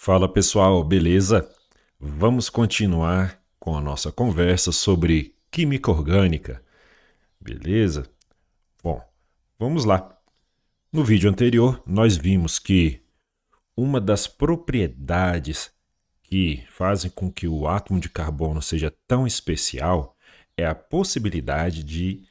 Fala pessoal, beleza? Vamos continuar com a nossa conversa sobre química orgânica, beleza? Bom, vamos lá. No vídeo anterior, nós vimos que uma das propriedades que fazem com que o átomo de carbono seja tão especial é a possibilidade de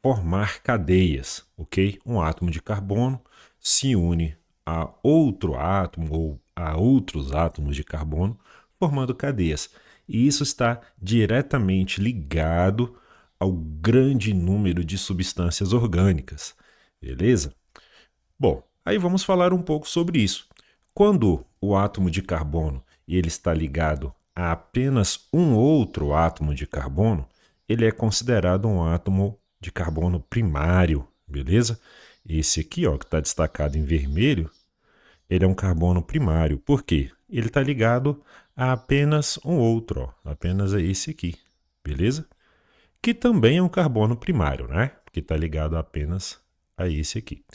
formar cadeias, ok? Um átomo de carbono se une a outro átomo ou a outros átomos de carbono, formando cadeias. E isso está diretamente ligado ao grande número de substâncias orgânicas, beleza? Bom, aí vamos falar um pouco sobre isso. Quando o átomo de carbono ele está ligado a apenas um outro átomo de carbono, ele é considerado um átomo de carbono primário, beleza? Esse aqui, ó, que está destacado em vermelho, ele é um carbono primário. Por quê? Ele está ligado a apenas um outro, ó, apenas a esse aqui, beleza? Que também é um carbono primário, né? Porque está ligado apenas a esse aqui,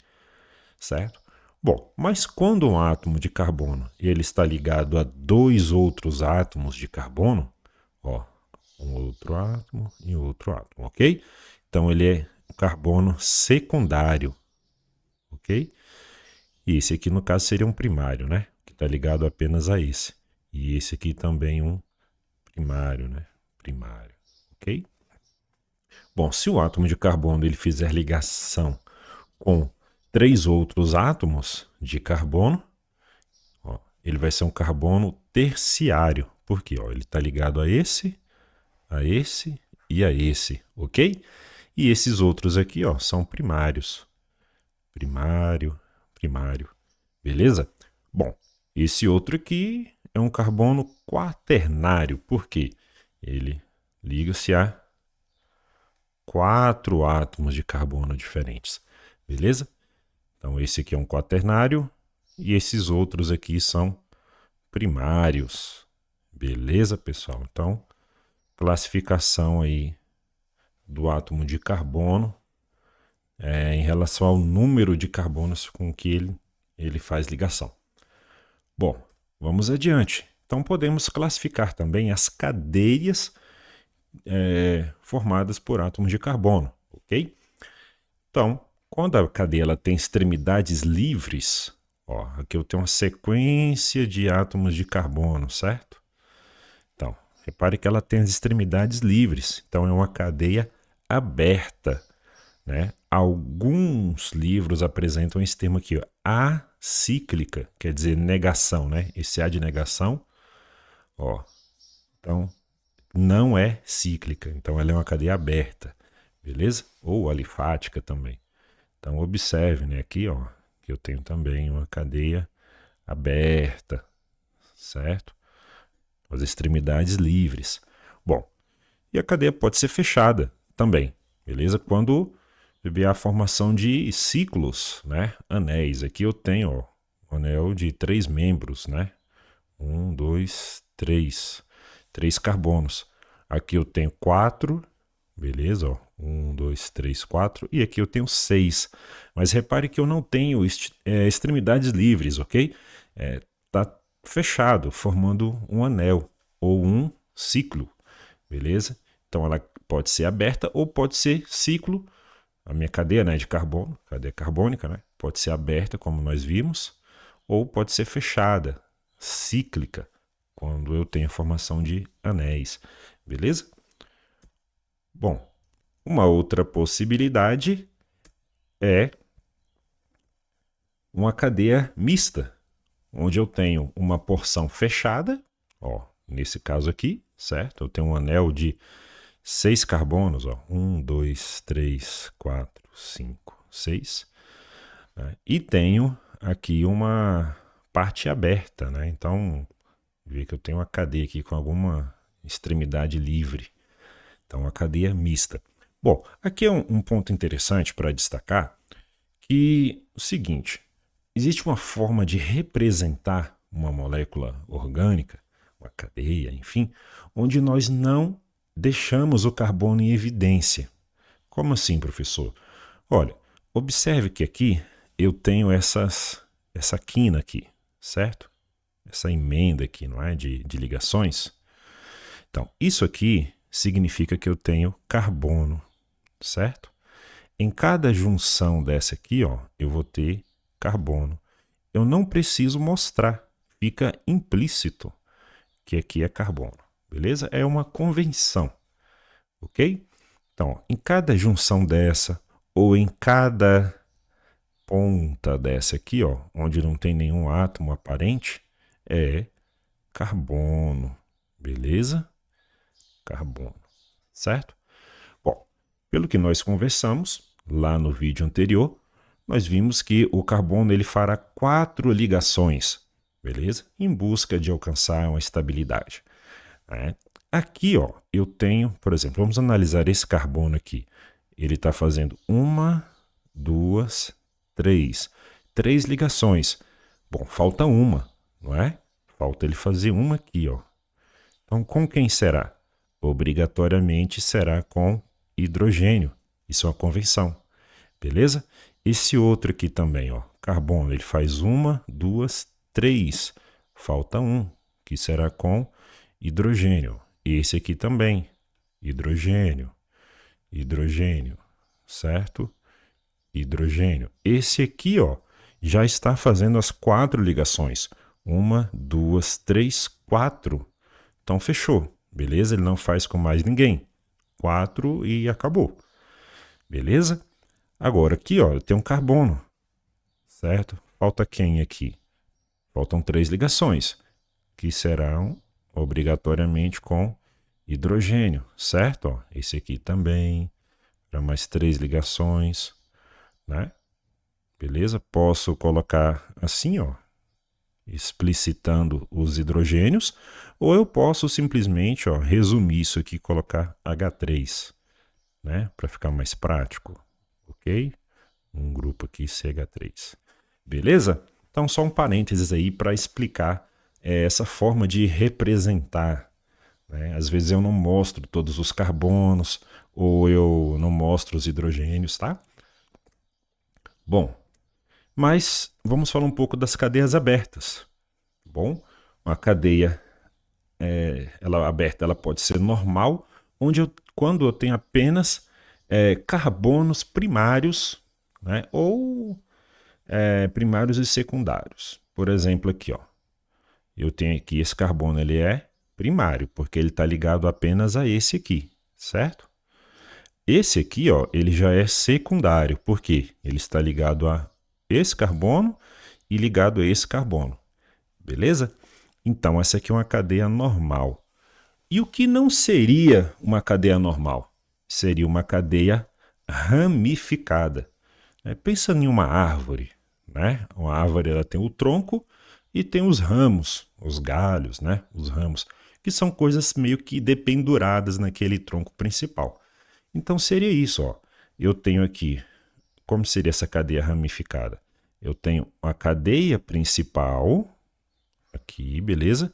certo? Bom, mas quando um átomo de carbono ele está ligado a dois outros átomos de carbono, ó, um outro átomo e outro átomo, ok? Então ele é um carbono secundário, ok? E esse aqui no caso seria um primário, né? Que está ligado apenas a esse. E esse aqui também um primário, né? Primário, ok? Bom, se o átomo de carbono ele fizer ligação com três outros átomos de carbono, ó, ele vai ser um carbono terciário. Por quê? Ó, ele está ligado a esse e a esse, ok? E esses outros aqui, ó, são primários. Primário, primário. Beleza? Bom, esse outro aqui é um carbono quaternário. Por quê? Ele liga-se a quatro átomos de carbono diferentes. Beleza? Então, esse aqui é um quaternário e esses outros aqui são primários. Beleza, pessoal? Então, classificação aí do átomo de carbono em relação ao número de carbonos com que ele faz ligação. Bom, vamos adiante. Então, podemos classificar também as cadeias formadas por átomos de carbono, ok? Então, quando a cadeia ela tem extremidades livres, ó, aqui eu tenho uma sequência de átomos de carbono, certo? Então, repare que ela tem as extremidades livres, então é uma cadeia aberta, né? Alguns livros apresentam esse termo aqui, ó, acíclica, quer dizer negação, né? Esse A de negação, ó, então não é cíclica, então ela é uma cadeia aberta, beleza? Ou alifática também. Então observe, né, aqui, ó, que eu tenho também uma cadeia aberta, certo? As extremidades livres. Bom, e a cadeia pode ser fechada também, beleza? Quando vier a formação de ciclos, né, anéis. Aqui eu tenho, ó, um anel de 3 membros, né? 1, 2, 3. 3 carbonos. Aqui eu tenho 4, beleza? Ó. 1, 2, 3, 4. E aqui eu tenho 6. Mas repare que eu não tenho extremidades livres, ok? Tá fechado, formando um anel ou um ciclo, beleza? Então ela pode ser aberta ou pode ser ciclo. A minha cadeia, né, de carbono, cadeia carbônica, né, pode ser aberta, como nós vimos, ou pode ser fechada, cíclica, quando eu tenho a formação de anéis, beleza? Bom, uma outra possibilidade é uma cadeia mista, onde eu tenho uma porção fechada, ó, nesse caso aqui, certo? Eu tenho um anel de 6 carbonos, ó, 1, 2, 3, 4, 5, 6, né? E tenho aqui uma parte aberta, né? Então, vê que eu tenho uma cadeia aqui com alguma extremidade livre. Então, uma cadeia mista. Bom, aqui é um ponto interessante para destacar que o seguinte, existe uma forma de representar uma molécula orgânica, uma cadeia, enfim, onde nós não deixamos o carbono em evidência. Como assim, professor? Olha, observe que aqui eu tenho essa quina aqui, certo? essa emenda aqui, não é? De ligações. Então, isso aqui significa que eu tenho carbono, certo? Em cada junção dessa aqui, ó, eu vou ter carbono. Eu não preciso mostrar, fica implícito que aqui é carbono, beleza? É uma convenção, ok? Então, em cada junção dessa, ou em cada ponta dessa aqui, ó, onde não tem nenhum átomo aparente, é carbono, beleza? Carbono, certo? Bom, pelo que nós conversamos lá no vídeo anterior, nós vimos que o carbono ele fará 4 ligações, beleza? Em busca de alcançar uma estabilidade, né? Aqui, ó, eu tenho, por exemplo, vamos analisar esse carbono aqui. Ele está fazendo 1, 2, 3. 3 ligações. Bom, falta uma, não é? Falta ele fazer uma aqui, ó. Então, com quem será? Obrigatoriamente será com hidrogênio. Isso é uma convenção, beleza? Esse outro aqui também, ó, carbono, ele faz 1, 2, 3. Falta um, que será com hidrogênio. Esse aqui também, hidrogênio, hidrogênio, certo? Hidrogênio. Esse aqui, ó, já está fazendo as 4 ligações. 1, 2, 3, 4. Então, fechou. Beleza? Ele não faz com mais ninguém. 4 e acabou. Beleza? Agora, aqui, ó, tem um carbono. Certo? Falta quem aqui? Faltam 3 ligações, que serão obrigatoriamente com hidrogênio, certo? Ó, esse aqui também. Para mais 3 ligações, né? Beleza? Posso colocar assim, ó, explicitando os hidrogênios, ou eu posso simplesmente, ó, resumir isso aqui e colocar H3, né? Para ficar mais prático, ok? Um grupo aqui CH3. Beleza? Então, só um parênteses aí para explicar essa forma de representar, né? Às vezes eu não mostro todos os carbonos, ou eu não mostro os hidrogênios, tá? Bom, mas vamos falar um pouco das cadeias abertas. Bom, uma cadeia ela aberta, ela pode ser normal, quando eu tenho apenas carbonos primários, né? Ou primários e secundários. Por exemplo, aqui, ó, eu tenho aqui esse carbono, ele é primário, porque ele está ligado apenas a esse aqui, certo? Esse aqui, ó, ele já é secundário, porque ele está ligado a esse carbono e ligado a esse carbono, beleza? Então, essa aqui é uma cadeia normal. E o que não seria uma cadeia normal? Seria uma cadeia ramificada. Pensa em uma árvore, né? Uma árvore ela tem o tronco e tem os ramos, os galhos, né? Os ramos, que são coisas meio que dependuradas naquele tronco principal. Então seria isso, ó. Eu tenho aqui, como seria essa cadeia ramificada? Eu tenho uma cadeia principal, aqui, beleza?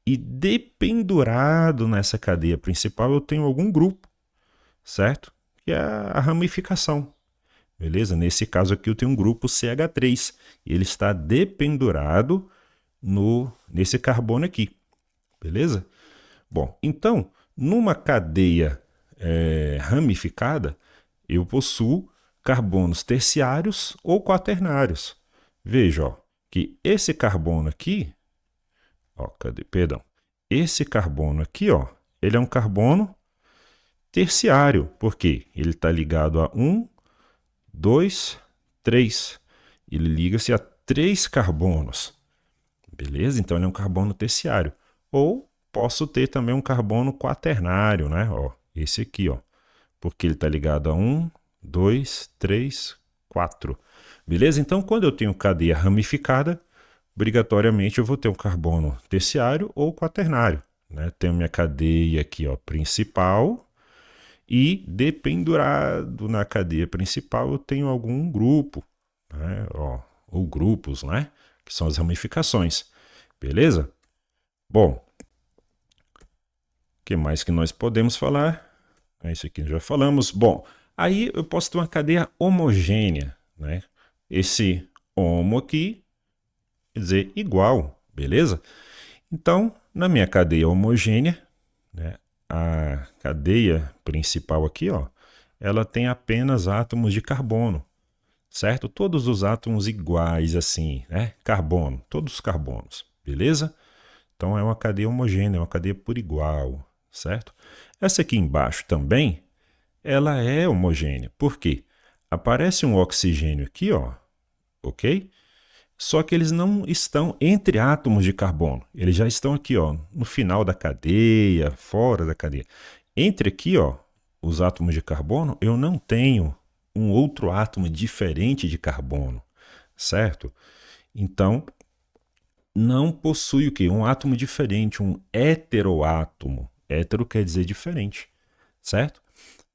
E dependurado nessa cadeia principal eu tenho algum grupo, certo? Que é a ramificação, beleza? Nesse caso aqui eu tenho um grupo CH3 e ele está dependurado nesse carbono aqui, beleza? Bom, então, numa cadeia ramificada, eu possuo carbonos terciários ou quaternários. Veja, ó, que esse carbono aqui, ó, perdão, esse carbono aqui, ó, ele é um carbono terciário, porque ele está ligado a 1, 2, 3. Ele liga-se a 3 carbonos, beleza? Então ele é um carbono terciário. Ou posso ter também um carbono quaternário, né? Ó, esse aqui, ó, porque ele está ligado a 1, 2, 3, 4. Beleza? Então, quando eu tenho cadeia ramificada, obrigatoriamente eu vou ter um carbono terciário ou quaternário, né? Tenho minha cadeia aqui, ó, principal, e dependurado na cadeia principal eu tenho algum grupo, né? Ó, ou grupos, né? Que são as ramificações. Beleza? Bom, o que mais que nós podemos falar? Isso aqui já falamos. Bom, aí eu posso ter uma cadeia homogênea, né? Esse homo aqui quer dizer igual, beleza? Então, na minha cadeia homogênea, né, a cadeia principal aqui, ó, ela tem apenas átomos de carbono, certo? Todos os átomos iguais assim, né? Carbono, todos os carbonos, beleza? Então é uma cadeia homogênea, é uma cadeia por igual, certo? Essa aqui embaixo também, ela é homogênea. Por quê? Aparece um oxigênio aqui, ó, ok? Só que eles não estão entre átomos de carbono. Eles já estão aqui, ó, no final da cadeia, fora da cadeia. Entre aqui, ó, os átomos de carbono, eu não tenho um outro átomo diferente de carbono, certo? Então, não possui o quê? Um átomo diferente, um heteroátomo. Hétero quer dizer diferente, certo?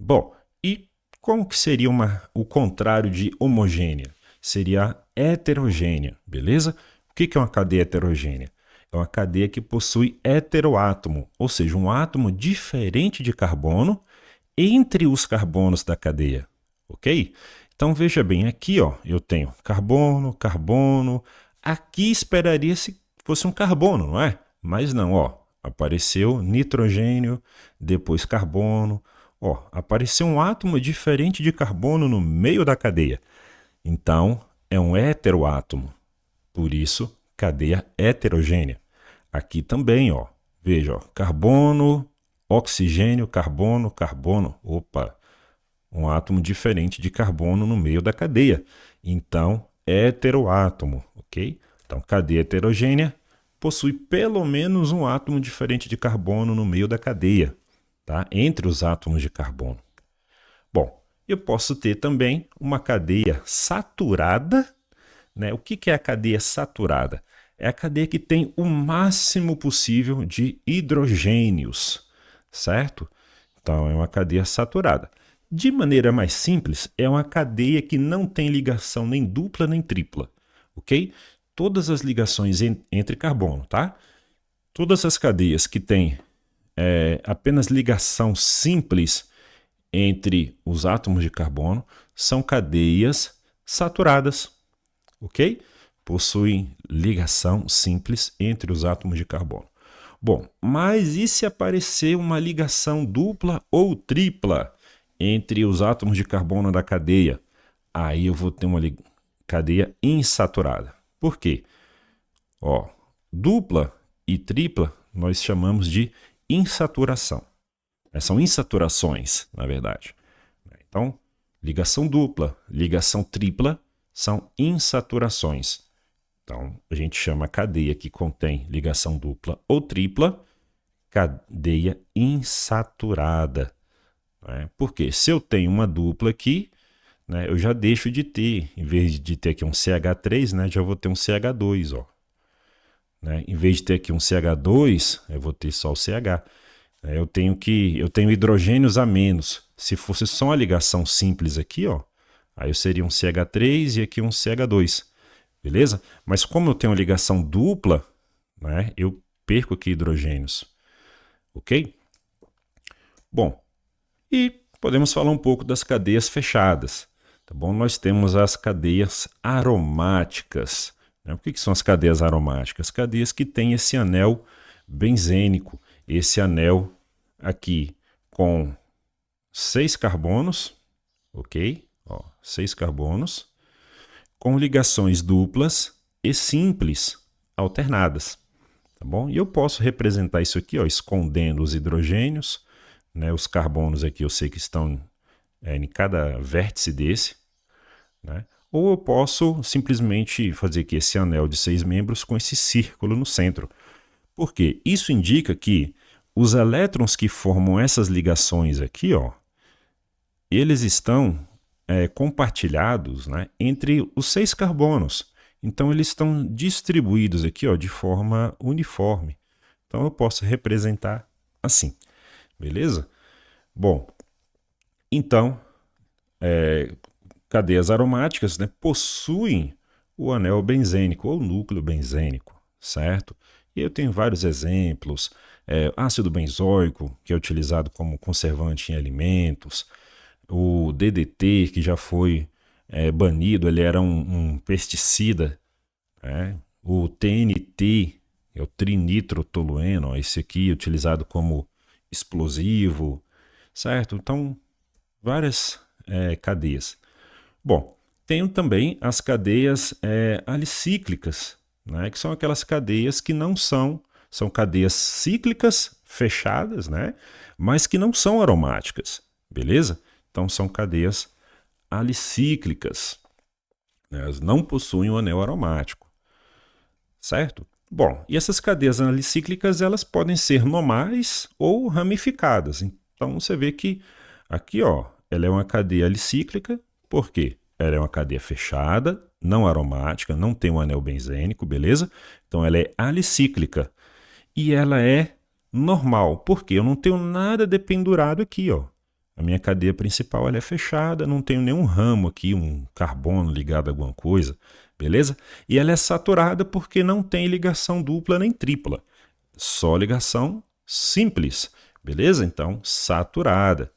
Bom, e como que seria o contrário de homogênea? Seria a heterogênea, beleza? O que é uma cadeia heterogênea? É uma cadeia que possui heteroátomo, ou seja, um átomo diferente de carbono entre os carbonos da cadeia, ok? Então veja bem, aqui ó, eu tenho carbono, carbono, aqui esperaria se fosse um carbono, não é? Mas não, ó, apareceu nitrogênio, depois carbono, ó, apareceu um átomo diferente de carbono no meio da cadeia. Então, é um heteroátomo, por isso, cadeia heterogênea. Aqui também, ó, veja, ó, carbono, oxigênio, carbono, carbono. Opa, um átomo diferente de carbono no meio da cadeia. Então, heteroátomo, ok? Então, cadeia heterogênea possui pelo menos um átomo diferente de carbono no meio da cadeia, tá? Entre os átomos de carbono. Bom, eu posso ter também uma cadeia saturada, né? O que é a cadeia saturada? É a cadeia que tem o máximo possível de hidrogênios, certo? Então, é uma cadeia saturada. De maneira mais simples, é uma cadeia que não tem ligação nem dupla nem tripla, ok? Todas as ligações entre carbono, tá? Todas as cadeias que têm apenas ligação simples entre os átomos de carbono são cadeias saturadas, ok? Possuem ligação simples entre os átomos de carbono. Bom, mas e se aparecer uma ligação dupla ou tripla entre os átomos de carbono da cadeia? Aí eu vou ter uma cadeia insaturada. Por quê? Ó, dupla e tripla nós chamamos de insaturação. São insaturações, na verdade. Então, ligação dupla, ligação tripla são insaturações. Então, a gente chama a cadeia que contém ligação dupla ou tripla cadeia insaturada. Né? Porque se eu tenho uma dupla aqui, né, eu já deixo de ter, em vez de ter aqui um CH3, né, já vou ter um CH2. Ó. Né? Em vez de ter aqui um CH2, eu vou ter só o CH. Eu tenho hidrogênios a menos. Se fosse só uma ligação simples aqui, ó, aí eu seria um CH3 e aqui um CH2. Beleza? Mas como eu tenho uma ligação dupla, né, eu perco aqui hidrogênios. Ok? Bom, e podemos falar um pouco das cadeias fechadas. Tá bom? Nós temos as cadeias aromáticas. Né? O que são as cadeias aromáticas? Cadeias que têm esse anel benzênico, esse anel aqui com 6 carbonos, ok? Ó, 6 carbonos, com ligações duplas e simples alternadas, tá bom? E eu posso representar isso aqui, ó, escondendo os hidrogênios, né? Os carbonos aqui eu sei que estão em cada vértice desse, né? Ou eu posso simplesmente fazer aqui esse anel de 6 membros com esse círculo no centro. Por quê? Isso indica que os elétrons que formam essas ligações aqui, ó, eles estão compartilhados, né, entre os 6 carbonos. Então, eles estão distribuídos aqui, ó, de forma uniforme. Então, eu posso representar assim, beleza? Bom, então, cadeias aromáticas, né, possuem o anel benzênico ou núcleo benzênico, certo? E eu tenho vários exemplos. Ácido benzoico, que é utilizado como conservante em alimentos. O DDT, que já foi banido, ele era um pesticida. Né? O TNT, é o trinitrotolueno, ó, esse aqui é utilizado como explosivo, certo? Então, várias cadeias. Bom, tenho também as cadeias alicíclicas, né, que são aquelas cadeias que não são cadeias cíclicas fechadas, né, mas que não são aromáticas, beleza? Então são cadeias alicíclicas, né, elas não possuem o anel aromático, certo? Bom, e essas cadeias alicíclicas elas podem ser normais ou ramificadas. Então você vê que aqui, ó, ela é uma cadeia alicíclica, por quê? Ela é uma cadeia fechada, não aromática, não tem um anel benzênico, beleza? Então ela é alicíclica. E ela é normal, porque eu não tenho nada dependurado aqui, ó. A minha cadeia principal ela é fechada, não tenho nenhum ramo aqui, um carbono ligado a alguma coisa, beleza? E ela é saturada porque não tem ligação dupla nem tripla, só ligação simples, beleza? Então, saturada.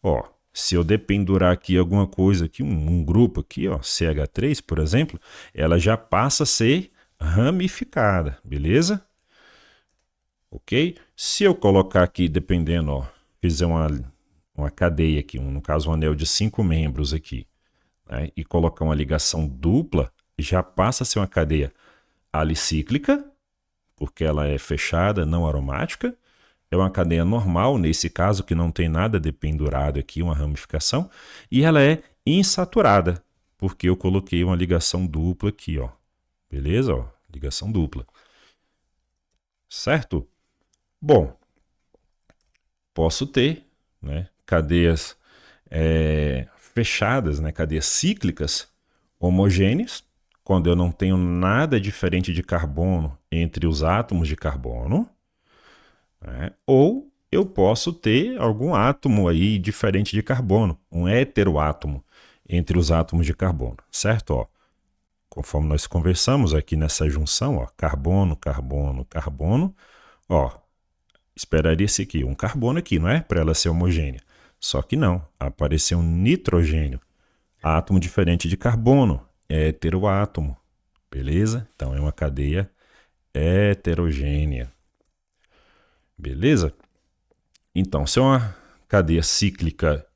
Ó, se eu dependurar aqui alguma coisa aqui, um grupo aqui, ó, CH3, por exemplo, ela já passa a ser ramificada, beleza? Ok? Se eu colocar aqui, dependendo, ó, fizer uma cadeia aqui, no caso um anel de 5 membros aqui, né, e colocar uma ligação dupla, já passa a ser uma cadeia alicíclica, porque ela é fechada, não aromática. É uma cadeia normal, nesse caso, que não tem nada dependurado aqui, uma ramificação. E ela é insaturada, porque eu coloquei uma ligação dupla aqui, ó. Beleza? Ó, ligação dupla. Certo? Bom, posso ter, né, cadeias fechadas, né, cadeias cíclicas homogêneas, quando eu não tenho nada diferente de carbono entre os átomos de carbono, né, ou eu posso ter algum átomo aí diferente de carbono, um heteroátomo entre os átomos de carbono, certo? Ó, conforme nós conversamos aqui nessa junção, ó, carbono, carbono, carbono, ó, esperaria-se aqui um carbono aqui, não é? Para ela ser homogênea. Só que não, apareceu um nitrogênio, átomo diferente de carbono, heteroátomo, beleza? Então é uma cadeia heterogênea, beleza? Então, se é uma cadeia cíclica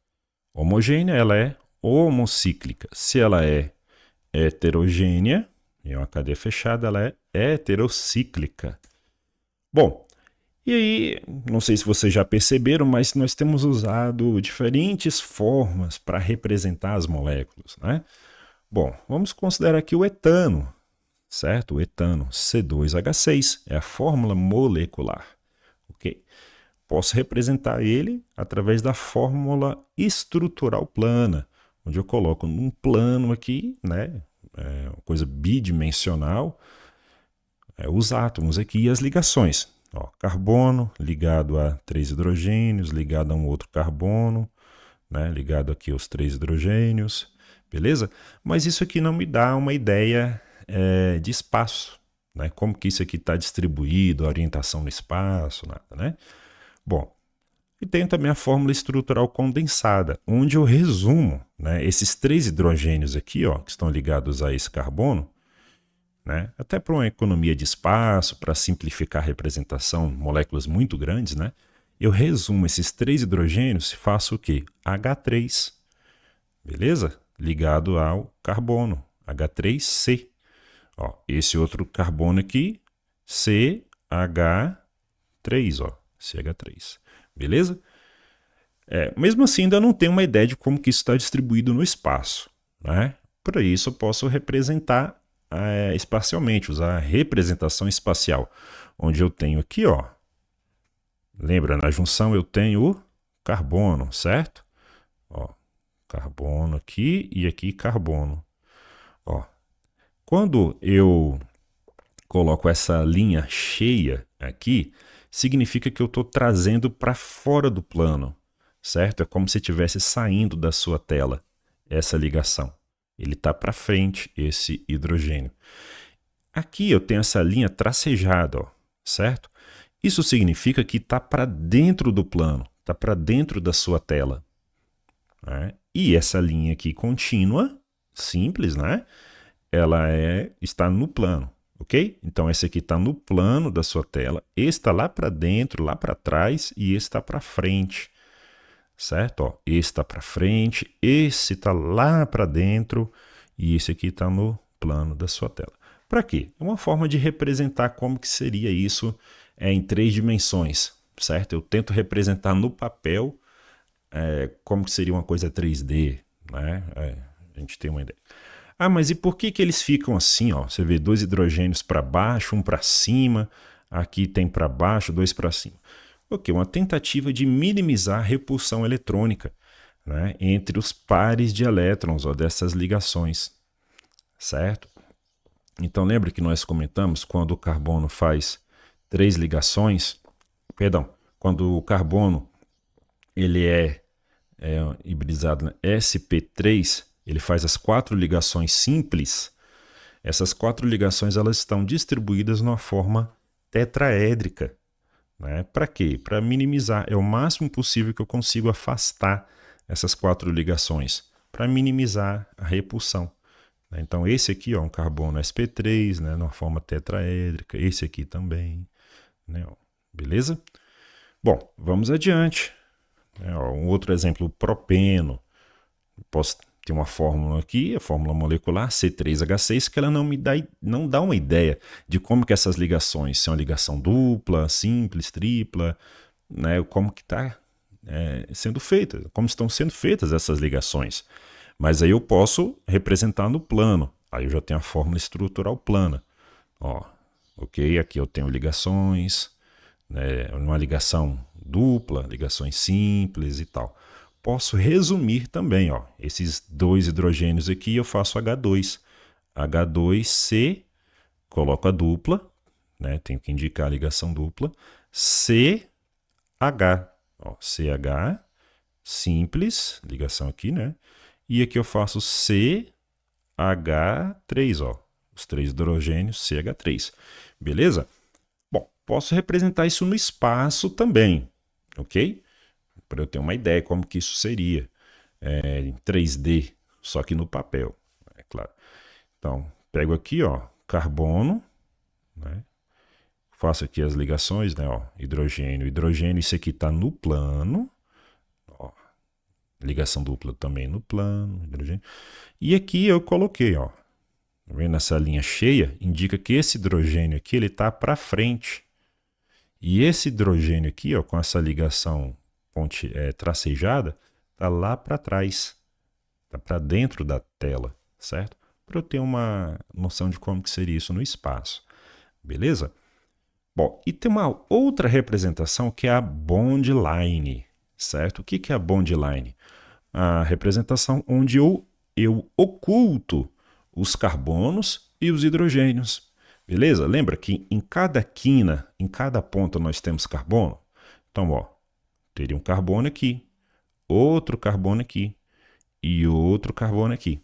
homogênea, ela é homocíclica. Se ela é heterogênea, é uma cadeia fechada, ela é heterocíclica. Bom, e aí, não sei se vocês já perceberam, mas nós temos usado diferentes formas para representar as moléculas, né? Bom, vamos considerar aqui o etano, certo? O etano, C2H6, é a fórmula molecular, ok? Posso representar ele através da fórmula estrutural plana, onde eu coloco num plano aqui, né? Uma coisa bidimensional, os átomos aqui e as ligações. Ó, carbono ligado a 3 hidrogênios, ligado a um outro carbono, né, ligado aqui aos 3 hidrogênios, beleza? Mas isso aqui não me dá uma ideia de espaço, né? Como que isso aqui está distribuído, a orientação no espaço, nada, né? Bom, e tenho também a fórmula estrutural condensada, onde eu resumo, né, esses 3 hidrogênios aqui, ó, que estão ligados a esse carbono, né? Até para uma economia de espaço, para simplificar a representação, moléculas muito grandes, né? Eu resumo esses 3 hidrogênios e faço o quê? H3, beleza? Ligado ao carbono, H3C. Ó, esse outro carbono aqui, CH3, ó, CH3, beleza? Mesmo assim, ainda não tenho uma ideia de como que isso está distribuído no espaço, né? Para isso, eu posso representar espacialmente, usar a representação espacial, onde eu tenho aqui, ó, lembra, na junção eu tenho o carbono, certo? Ó, carbono aqui e aqui carbono. Ó, quando eu coloco essa linha cheia aqui, significa que eu estou trazendo para fora do plano, certo? É como se estivesse saindo da sua tela essa ligação. Ele está para frente, esse hidrogênio. Aqui eu tenho essa linha tracejada, ó, certo? Isso significa que está para dentro do plano, está para dentro da sua tela, né? E essa linha aqui contínua, simples, né? Ela está no plano, ok? Então, esse aqui está no plano da sua tela, esse está lá para dentro, lá para trás, e esse está para frente, certo? Ó, esse está para frente, esse está lá para dentro, e esse aqui está no plano da sua tela. Para quê? É uma forma de representar como que seria isso em 3 dimensões, certo? Eu tento representar no papel como que seria uma coisa 3D, né? A gente tem uma ideia. Ah, mas e por que que eles ficam assim, ó? Você vê 2 hidrogênios para baixo, um para cima, aqui tem para baixo, 2 para cima. Ok, uma tentativa de minimizar a repulsão eletrônica, né, entre os pares de elétrons, ó, dessas ligações, certo? Então lembra que nós comentamos quando o carbono faz 3 ligações, perdão, quando o carbono ele é hibridizado na sp3, ele faz as 4 ligações simples. Essas 4 ligações elas estão distribuídas numa forma tetraédrica. Né? Para quê? Para minimizar. É o máximo possível que eu consigo afastar essas 4 ligações, para minimizar a repulsão. Então, esse aqui é um carbono sp3, né, numa forma tetraédrica. Esse aqui também. Né, ó. Beleza? Bom, vamos adiante. Um outro exemplo, o propeno. Posso ter uma fórmula aqui, a fórmula molecular C3H6, que ela não dá uma ideia de como que essas ligações, se é uma ligação dupla, simples, tripla, né, como que está sendo feita, como estão sendo feitas essas ligações. Mas aí eu posso representar no plano. Aí eu já tenho a fórmula estrutural plana. Ó, ok, aqui eu tenho ligações, né, uma ligação dupla, ligações simples e tal. Posso resumir também, ó, esses 2 hidrogênios aqui eu faço H2. H2C, coloco a dupla, né, tenho que indicar a ligação dupla. CH, ó, CH, simples, ligação aqui, né? E aqui eu faço CH3, ó, os 3 hidrogênios CH3, beleza? Bom, posso representar isso no espaço também, ok? Para eu ter uma ideia como que isso seria em 3D, só que no papel, é claro. Então, pego aqui, ó, carbono, né? Faço aqui as ligações, né? Ó, hidrogênio, hidrogênio, isso aqui está no plano, ó, ligação dupla também no plano, hidrogênio. E aqui eu coloquei, ó, tá vendo essa linha cheia? Indica que esse hidrogênio aqui ele está para frente. E esse hidrogênio aqui, ó, com essa ligação tracejada, está lá para trás, está para dentro da tela, certo? Para eu ter uma noção de como que seria isso no espaço, beleza? Bom, e tem uma outra representação que é a bond line, certo? O que é a bond line? A representação onde eu oculto os carbonos e os hidrogênios. Beleza? Lembra que em cada quina, em cada ponta nós temos carbono? Então, ó, teria um carbono aqui, outro carbono aqui e outro carbono aqui,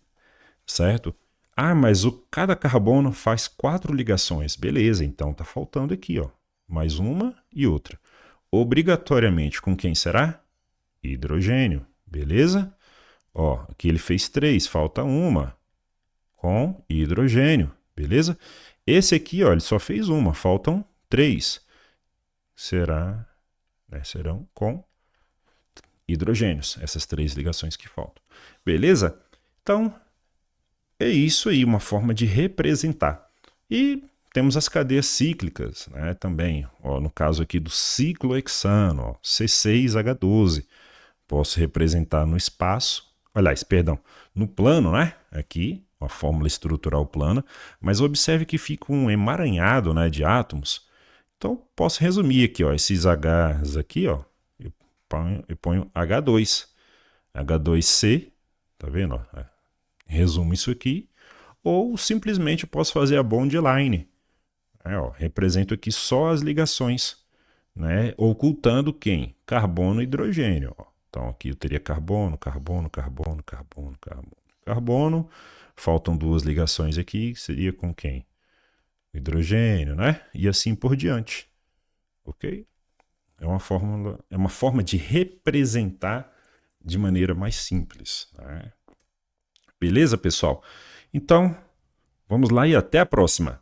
certo? Ah, mas cada carbono faz 4 ligações. Beleza, então tá faltando aqui, ó, mais uma e outra. Obrigatoriamente com quem será? Hidrogênio, beleza? Ó, aqui ele fez 3, falta uma com hidrogênio, beleza? Esse aqui, ó, ele só fez uma, faltam 3. Serão com hidrogênios, essas 3 ligações que faltam. Beleza? Então, é isso aí, uma forma de representar. E temos as cadeias cíclicas, né, também. Ó, no caso aqui do ciclohexano, ó, C6H12. Posso representar no espaço, aliás, perdão, no plano, né? Aqui, uma fórmula estrutural plana, mas observe que fica um emaranhado, né, de átomos. Então, posso resumir aqui, ó, esses Hs aqui, ó, eu ponho H2, H2C, tá vendo? Ó? Resumo isso aqui, ou simplesmente eu posso fazer a bond line. Ó, represento aqui só as ligações, né, ocultando quem? Carbono e hidrogênio, ó. Então aqui eu teria carbono, carbono, carbono, carbono, carbono, carbono. Faltam 2 ligações aqui, seria com quem? Hidrogênio, né? E assim por diante. Ok? É uma forma de representar de maneira mais simples. Né? Beleza, pessoal? Então, vamos lá e até a próxima.